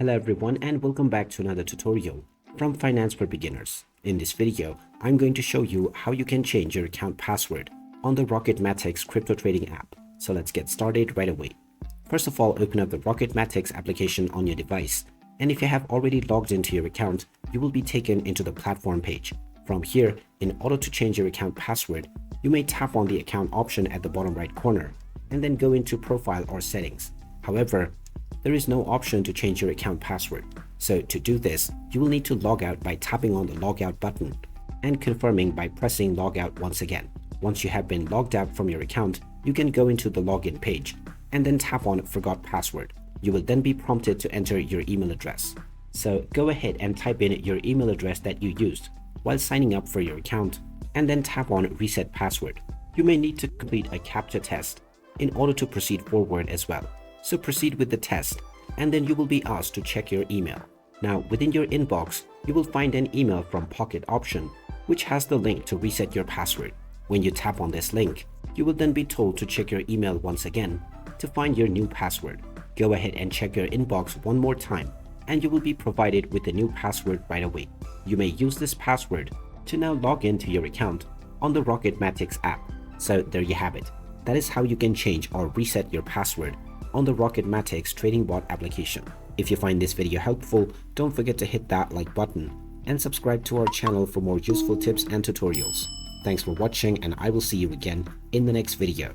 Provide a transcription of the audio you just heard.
Hello everyone and welcome back to another tutorial from Finance for Beginners. In this video, I'm going to show you how you can change your account password on the Rocket Matix crypto trading app. So let's get started right away. First of all, open up the Rocket Matix application on your device. And if you have already logged into your account, you will be taken into the platform page. From here, in order to change your account password, you may tap on the account option at the bottom right corner and then go into profile or settings. However, there is no option to change your account password. So to do this, you will need to log out by tapping on the logout button and confirming by pressing logout once again. Once you have been logged out from your account, you can go into the login page and then tap on forgot password. You will then be prompted to enter your email address. So go ahead and type in your email address that you used while signing up for your account and then tap on reset password. You may need to complete a CAPTCHA test in order to proceed forward as well. So proceed with the test and then you will be asked to check your email. Now within your inbox, you will find an email from Pocket option which has the link to reset your password. When you tap on this link, you will then be told to check your email once again to find your new password. Go ahead and check your inbox one more time and you will be provided with a new password right away. You may use this password to now log into your account on the Rocket Matix app. So there you have it. That is how you can change or reset your password on the Rocket Matix Trading Bot application. If you find this video helpful, don't forget to hit that like button and subscribe to our channel for more useful tips and tutorials. Thanks for watching and I will see you again in the next video.